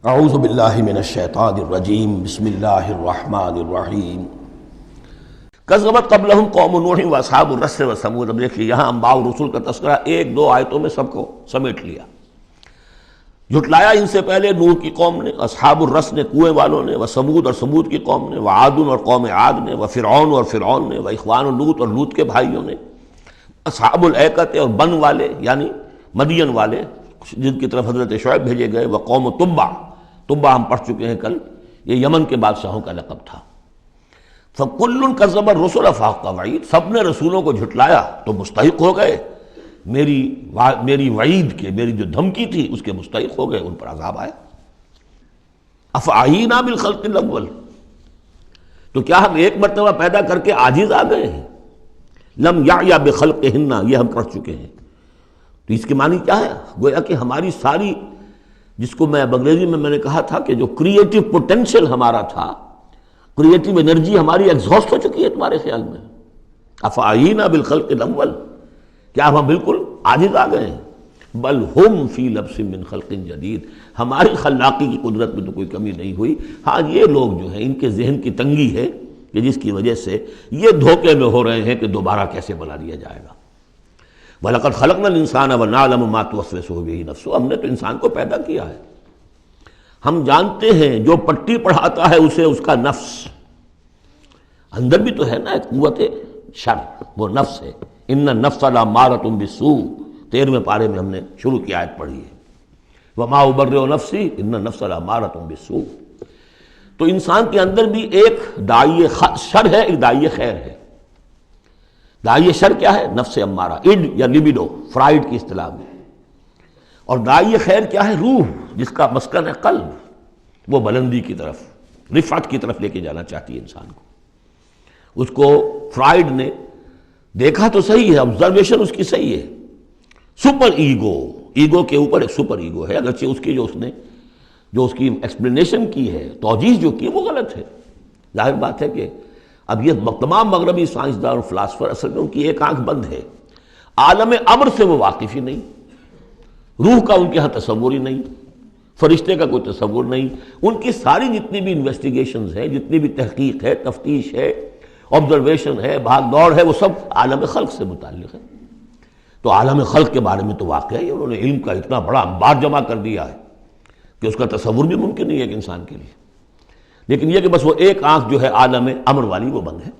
اعوذ باللہ من الشیطان الرجیم بسم اللہ الرحمن الرحیم کذبت قبلہم قوم نوح واصحاب الرس وثمود۔ اب دیکھیے یہاں انباء الرسل کا تذکرہ ایک دو آیتوں میں سب کو سمیٹ لیا۔ جھٹلایا ان سے پہلے نوح کی قوم نے، اصحاب الرس نے کنویں والوں نے، وثمود اور ثمود کی قوم نے، وعاد اور قوم عاد نے، وفرعون اور فرعون نے، واخوان لوط اور لوط کے بھائیوں نے، اصحاب الایکۃ اور بن والے یعنی مدین والے جن کی طرف حضرت شعیب بھیجے گئے، وقوم تبع، تبع ہم پڑھ چکے ہیں کل، یہ یمن کے بادشاہوں کا لقب تھا۔ فَكُلٌّ كَذَّبَ الرُّسُلَ فَحَقَّ وَعِيدِ، سب نے رسولوں کو جھٹلایا تو مستحق ہو گئے میری وعید کے، میری جو دھمکی تھی اس کے مستحق ہو گئے، ان پر عذاب آیا۔ أَفَعَيِينَا بِالْخَلْقِ الْأَوَّلِ، تو کیا ہم ایک مرتبہ پیدا کر کے عاجز آ گئے ہیں؟ لم یعیا بخلقہن، یہ ہم پڑھ چکے ہیں۔ تو اس کے معنی کیا ہے؟ گویا کہ ہماری ساری، جس کو میں انگریزی میں نے کہا تھا کہ جو کریٹو پوٹینشیل ہمارا تھا، کریٹو انرجی ہماری ایگزاسٹ ہو چکی ہے تمہارے خیال میں۔ افعینا بالخلق الاول، کیا ہم بالکل عاجز آ گئے ہیں؟ بل ہم فی لبس من خلق جدید، ہماری خلاقی کی قدرت میں تو کوئی کمی نہیں ہوئی۔ ہاں یہ لوگ جو ہیں ان کے ذہن کی تنگی ہے کہ جس کی وجہ سے یہ دھوکے میں ہو رہے ہیں کہ دوبارہ کیسے بنا دیا جائے گا۔ وَلَقَدْ خَلَقْنَا الْإِنسَانَ وَنَعْلَمُ مَا تُوَسْوِسُ بِهِ نَفْسُهُ، ہم نے تو انسان کو پیدا کیا ہے، ہم جانتے ہیں جو پٹی پڑھاتا ہے اسے اس کا نفس، اندر بھی تو ہے نا ایک قوت شر، وہ نفس ہے۔ ان النفس لامارۃ بالسوء، 13ویں پارے میں ہم نے شروع کی آیت پڑھی ہے، وما ابرئ نفسی ان النفس لامارۃ بالسوء۔ تو انسان کے اندر بھی ایک داعی شر ہے، ایک داعی خیر ہے۔ داعی شر کیا ہے؟ نفس امارہ، اڈ یا لبیڈو فرائڈ کی اصطلاح میں، اور داعی خیر کیا ہے؟ روح، جس کا مسکن ہے قلب، وہ بلندی کی طرف، رفعت کی طرف لے کے جانا چاہتی ہے انسان کو۔ اس کو فرائڈ نے دیکھا تو صحیح ہے، آبزرویشن اس کی صحیح ہے، سپر ایگو، ایگو کے اوپر ایک سپر ایگو ہے، اگرچہ اس کی جو اس کی ایکسپلینیشن کی ہے، توجیہ جو کی وہ غلط ہے۔ ظاہر بات ہے کہ اب یہ تمام مغربی سائنسدان اور فلاسفر اصل میں ان کی ایک آنکھ بند ہے، عالم امر سے وہ واقف ہی نہیں، روح کا ان کے ہاں تصور ہی نہیں، فرشتے کا کوئی تصور نہیں۔ ان کی ساری جتنی بھی انویسٹیگیشنز ہیں، جتنی بھی تحقیق ہے، تفتیش ہے، آبزرویشن ہے، بھاگ دوڑ ہے، وہ سب عالم خلق سے متعلق ہے۔ تو عالم خلق کے بارے میں تو واقعہ ہے انہوں نے علم کا اتنا بڑا انبار جمع کر دیا ہے کہ اس کا تصور بھی ممکن نہیں ہے ایک انسان کے لیے، لیکن یہ کہ بس وہ ایک آنکھ جو ہے عالم امر والی وہ بند ہے۔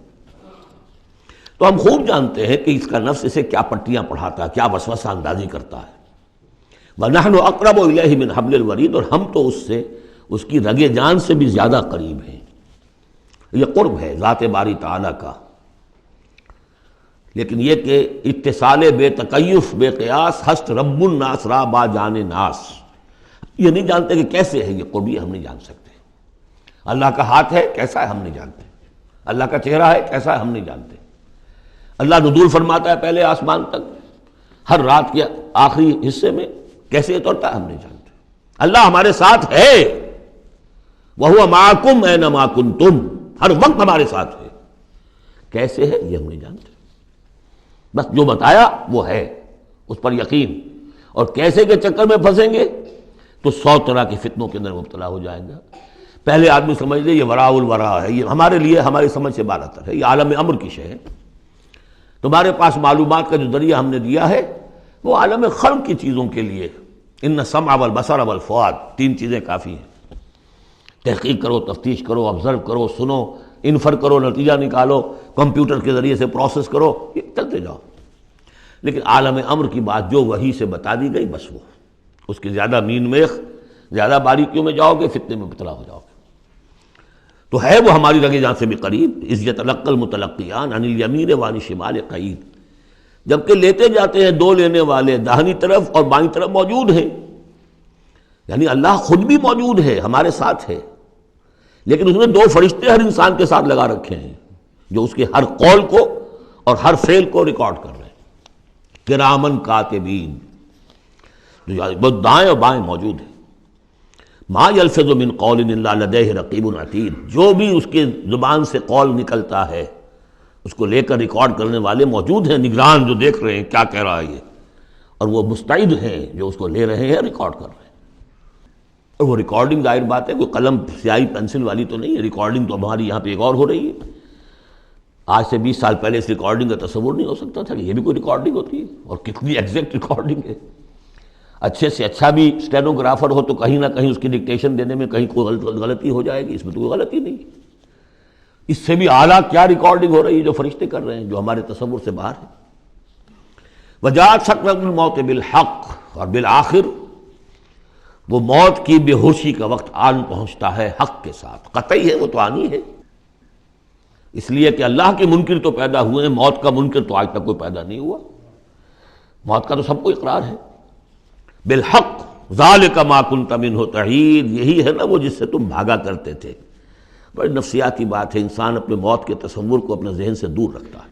تو ہم خوب جانتے ہیں کہ اس کا نفس اسے کیا پٹیاں پڑھاتا ہے، کیا وسوسہ اندازی کرتا ہے۔ وَنَحْنُ أَقْرَبُ إِلَيْهِ مِنْ حَبْلِ الْوَرِيدِ، اور ہم تو اس سے، اس کی رگ جان سے بھی زیادہ قریب ہیں۔ یہ قرب ہے ذات باری تعالیٰ کا، لیکن یہ کہ اتصال بے تکیف بے قیاس ہست رب الناس را با جان ناس، یہ نہیں جانتے کہ کیسے ہے یہ قرب، یہ ہم نہیں جان سکتے۔ اللہ کا ہاتھ ہے کیسا ہے ہم نہیں جانتے، اللہ کا چہرہ ہے کیسا ہے ہم نہیں جانتے۔ اللہ نزول فرماتا ہے پہلے آسمان تک، ہر رات کے آخری حصے میں کیسے اترتا ہے ہم نہیں جانتے۔ اللہ ہمارے ساتھ ہے، وَهُوَ مَعَكُمْ أَيْنَمَا كُنتُمْ، ہر وقت ہمارے ساتھ ہے، کیسے ہے یہ ہم نہیں جانتے۔ بس جو بتایا وہ ہے، اس پر یقین، اور کیسے کے چکر میں پھنسیں گے تو 100 طرح کے فتنوں کے اندر مبتلا ہو جائیں گا۔ پہلے آدمی سمجھ لے یہ وراء الورا ہے، یہ ہمارے لیے ہماری سمجھ سے بالاتر ہے، یہ عالم امر کی شے ہے۔ تمہارے پاس معلومات کا جو ذریعہ ہم نے دیا ہے وہ عالم خلق کی چیزوں کے لیے، ان السمع والبصر والفؤاد، 3 چیزیں کافی ہیں۔ تحقیق کرو، تفتیش کرو، آبزرو کرو، سنو، انفر کرو، نتیجہ نکالو، کمپیوٹر کے ذریعے سے پروسیس کرو، یہ چلتے جاؤ۔ لیکن عالم امر کی بات جو وحی سے بتا دی گئی بس وہ، اس کی زیادہ مین میخ، زیادہ باریکیوں میں جاؤ گے فتنے میں مبتلا ہو جاؤ گے۔ تو ہے وہ ہماری رگ جان سے بھی قریب، اذ یتلقی المتلقیان عن الیمین وعن الشمال قعید، جبکہ لیتے جاتے ہیں دو لینے والے داہنی طرف اور بائیں طرف موجود ہیں، یعنی اللہ خود بھی موجود ہے، ہمارے ساتھ ہے، لیکن اس نے 2 فرشتے ہر انسان کے ساتھ لگا رکھے ہیں جو اس کے ہر قول کو اور ہر فعل کو ریکارڈ کر رہے ہیں، کرامن کاتبین، جو دائیں اور بائیں موجود ہیں۔ ما یلفظ من قول الا لدیہ رقیب عتید، جو بھی اس کے زبان سے قول نکلتا ہے اس کو لے کر ریکارڈ کرنے والے موجود ہیں، نگران جو دیکھ رہے ہیں کیا کہہ رہا ہے یہ، اور وہ مستعد ہیں جو اس کو لے رہے ہیں ریکارڈ کر رہے ہیں۔ اور وہ ریکارڈنگ ظاہر بات ہے کوئی قلم سیاہی پینسل والی تو نہیں ہے، ریکارڈنگ تو ہماری یہاں پہ ایک اور ہو رہی ہے۔ آج سے 20 سال پہلے اس ریکارڈنگ کا تصور نہیں ہو سکتا تھا کہ یہ بھی کوئی ریکارڈنگ ہوتی ہے، اور کتنی ایگزیکٹ ریکارڈنگ ہے۔ اچھے سے اچھا بھی اسٹینوگرافر ہو تو کہیں نہ کہیں اس کی ڈکٹیشن دینے میں کہیں کوئی غلطی ہو جائے گی، اس میں تو کوئی غلطی نہیں۔ اس سے بھی اعلیٰ کیا ریکارڈنگ ہو رہی ہے جو فرشتے کر رہے ہیں، جو ہمارے تصور سے باہر ہے۔ وجاءت سکرۃ الموت بالحق، اور بالآخر وہ موت کی بے ہوشی کا وقت آن پہنچتا ہے حق کے ساتھ، قطعی ہے، وہ تو آنی ہے، اس لیے کہ اللہ کے منکر تو پیدا ہوئے ہیں، موت کا منکر تو آج تک کوئی پیدا نہیں ہوا۔ موت کا تو سب کو اقرار ہے۔ بالحق ذالک ما کنت منہ تحید، یہی ہے نا وہ جس سے تم بھاگا کرتے تھے۔ بڑی نفسیاتی بات ہے، انسان اپنے موت کے تصور کو اپنے ذہن سے دور رکھتا ہے،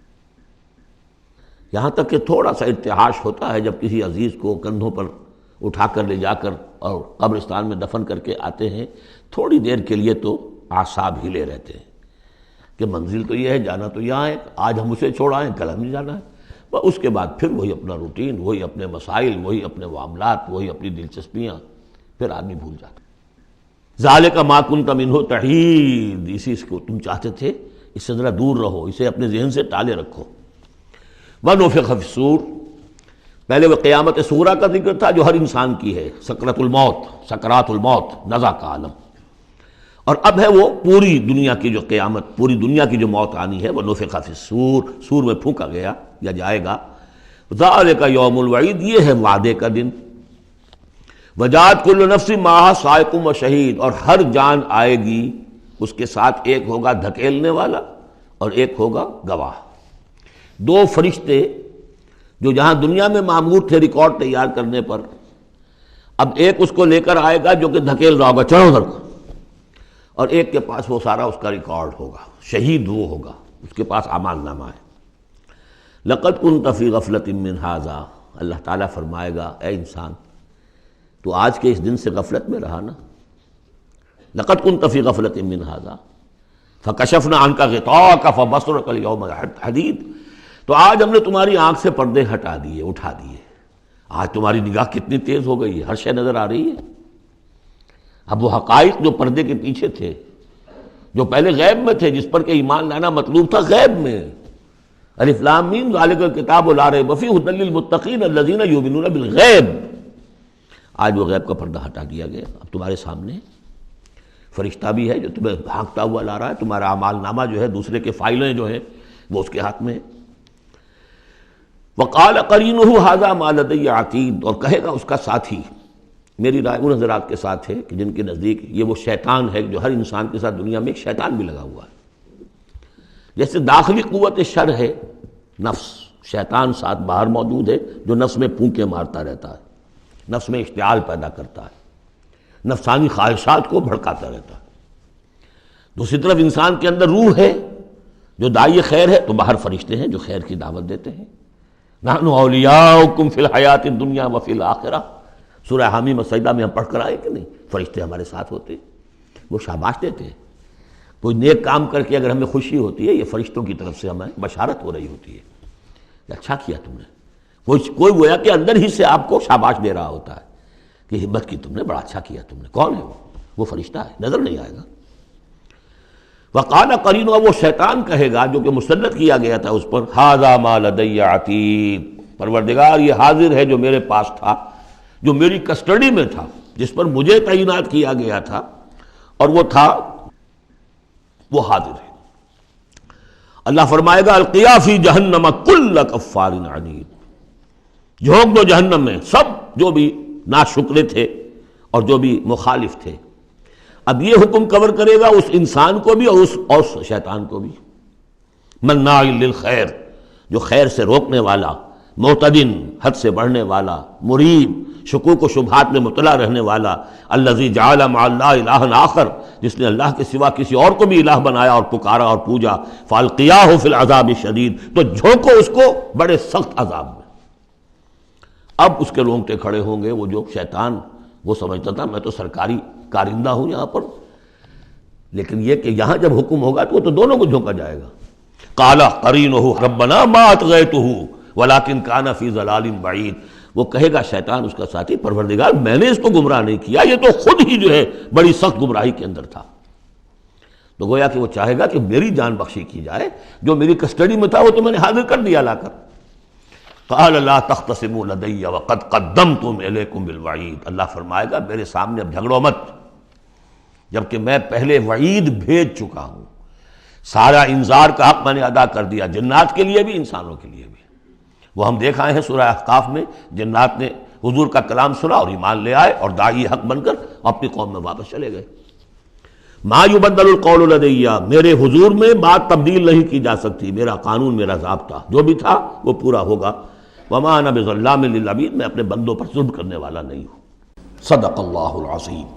یہاں تک کہ تھوڑا سا ارتعاش ہوتا ہے جب کسی عزیز کو کندھوں پر اٹھا کر لے جا کر اور قبرستان میں دفن کر کے آتے ہیں، تھوڑی دیر کے لیے تو اعصاب ہلے رہتے ہیں کہ منزل تو یہ ہے، جانا تو یہاں ہے، آج ہم اسے چھوڑ آئیں، کل ہمیں جانا ہے۔ اس کے بعد پھر وہی اپنا روٹین، وہی اپنے مسائل، وہی اپنے معاملات، وہی اپنی دلچسپیاں، پھر آدمی بھول جاتا ہے۔ ذالک ما کنت منہ تحید، اسی کو تم چاہتے تھے، اس سے ذرا دور رہو، اسے اپنے ذہن سے ٹالے رکھو۔ ونفخ فی الصور، پہلے وہ قیامت صغریٰ کا ذکر تھا جو ہر انسان کی ہے، سکرۃ الموت، سکرات الموت، نزع کا عالم، اور اب ہے وہ پوری دنیا کی جو قیامت، پوری دنیا کی جو موت آنی ہے، ونفخ فی الصور، سور میں پھونکا گیا یا جائے گا۔ ذالک یوم الوعید، یہ ہے وعدے کا دن۔ وجاءت کل نفس معہا سائق و شہید، اور ہر جان آئے گی، اس کے ساتھ ایک ہوگا دھکیلنے والا اور ایک ہوگا گواہ۔ دو فرشتے جو جہاں دنیا میں مامور تھے ریکارڈ تیار کرنے پر، اب ایک اس کو لے کر آئے گا جو کہ دھکیل رہا ہوگا، چلو ادھر کو، اور ایک کے پاس وہ سارا اس کا ریکارڈ ہوگا، شہید وہ ہوگا، اس کے پاس اعمال نامہ ہے۔ لقد كنت في غفلة من هذا، اللہ تعالیٰ فرمائے گا اے انسان تو آج کے اس دن سے غفلت میں رہا نا، لقد كنت في غفلة من هذا فكشفنا عنك غطاءك فبصرك اليوم حديد، تو آج ہم نے تمہاری آنکھ سے پردے ہٹا دیے، اٹھا دیے، آج تمہاری نگاہ کتنی تیز ہو گئی ہے، ہر شے نظر آ رہی ہے۔ اب وہ حقائق جو پردے کے پیچھے تھے، جو پہلے غیب میں تھے، جس پر کہ ایمان لانا مطلوب تھا غیب میں، الف لام میم ذالک الکتاب لا ریب فیہ ھدی للمتقین الذین یؤمنون بالغیب، آج وہ غیب کا پردہ ہٹا دیا گیا، اب تمہارے سامنے فرشتہ بھی ہے جو تمہیں بھاگتا ہوا لا رہا ہے، تمہارا اعمال نامہ جو ہے، دوسرے کے فائلیں جو ہیں وہ اس کے ہاتھ میں ہے۔ وقال قرینہ ھذا ما لدی عتید، اور کہے گا اس کا ساتھی، میری رائے ان حضرات کے ساتھ ہے کہ جن کے نزدیک یہ وہ شیطان ہے جو ہر انسان کے ساتھ دنیا میں ایک شیطان بھی لگا ہوا ہے، جیسے داخلی قوت شر ہے نفس، شیطان ساتھ باہر موجود ہے جو نفس میں پھونکے مارتا رہتا ہے، نفس میں اشتعال پیدا کرتا ہے، نفسانی خواہشات کو بھڑکاتا رہتا ہے۔ دوسری طرف انسان کے اندر روح ہے جو داعی خیر ہے، تو باہر فرشتے ہیں جو خیر کی دعوت دیتے ہیں۔ نحن اولیاؤکم فی الحیات الدنیا وفی الآخرہ، سورہ حامیم السجدہ میں ہم پڑھ کر آئے کہ نہیں، فرشتے ہمارے ساتھ ہوتے ہیں، وہ شاباش دیتے ہیں۔ کوئی نیک کام کر کے اگر ہمیں خوشی ہوتی ہے، یہ فرشتوں کی طرف سے ہمیں بشارت ہو رہی ہوتی ہے کہ اچھا کیا تم نے، کوئی گویا کہ اندر ہی سے آپ کو شاباش دے رہا ہوتا ہے کہ ہمت کی تم نے، بڑا اچھا کیا تم نے۔ کون ہے وہ فرشتہ ہے، نظر نہیں آئے گا۔ وقال قرین، وہ شیطان کہے گا جو کہ مسلط کیا گیا تھا اس پر، ھذا ما لدی عتید، پروردگار یہ حاضر ہے جو میرے پاس تھا، جو میری کسٹڈی میں تھا، جس پر مجھے تعینات کیا گیا تھا، اور وہ تھا، وہ حاضر ہے۔ اللہ فرمائے گا القیا فی جہنم کل کفار عنید، جھونک دو جہنم میں سب جو بھی ناشکرے تھے اور جو بھی مخالف تھے۔ اب یہ حکم کور کرے گا اس انسان کو بھی اور اس شیطان کو بھی۔ مناع للخیر، جو خیر سے روکنے والا، معتدن، حد سے بڑھنے والا، مریب، شکوک و شبہات میں مبتلا رہنے والا، الذی جعل مع اللہ الہا آخر، جس نے اللہ کے سوا کسی اور کو بھی الہ بنایا اور پکارا اور پوجا، فالقیاہ فی العذاب الشدید، تو جھونکو اس کو بڑے سخت عذاب میں۔ اب اس کے رونگٹے کھڑے ہوں گے، وہ جو شیطان وہ سمجھتا تھا میں تو سرکاری کارندہ ہوں یہاں پر، لیکن یہ کہ یہاں جب حکم ہوگا تو وہ تو دونوں کو جھونکا جائے گا۔ قال قرینہ ربنا ما اطغیتہ ولکن کان فی ضلال بعید، وہ کہے گا شیطان اس کا ساتھی پروردگار میں نے اس کو گمراہ نہیں کیا، یہ تو خود ہی جو ہے بڑی سخت گمراہی کے اندر تھا۔ تو گویا کہ وہ چاہے گا کہ میری جان بخشی کی جائے، جو میری کسٹڈی میں تھا وہ تو میں نے حاضر کر دیا لا کر۔ قال لا تختصموا لدی وقد قدمت الیکم بالوعید، اللہ فرمائے گا میرے سامنے اب جھگڑو مت، جبکہ میں پہلے وعید بھیج چکا ہوں، سارا انذار کا حق میں نے ادا کر دیا، جنات کے لیے بھی انسانوں کے لیے بھی۔ وہ ہم دیکھ آئے ہیں سورہ احقاف میں، جنات نے حضور کا کلام سنا اور ایمان لے آئے اور داعی حق بن کر اپنی قوم میں واپس چلے گئے۔ ما یبدل القول لدی، میرے حضور میں بات تبدیل نہیں کی جا سکتی، میرا قانون، میرا ضابطہ جو بھی تھا وہ پورا ہوگا۔ وما انا بظلام للعبید، میں اپنے بندوں پر ظلم کرنے والا نہیں ہوں۔ صدق اللہ العظیم۔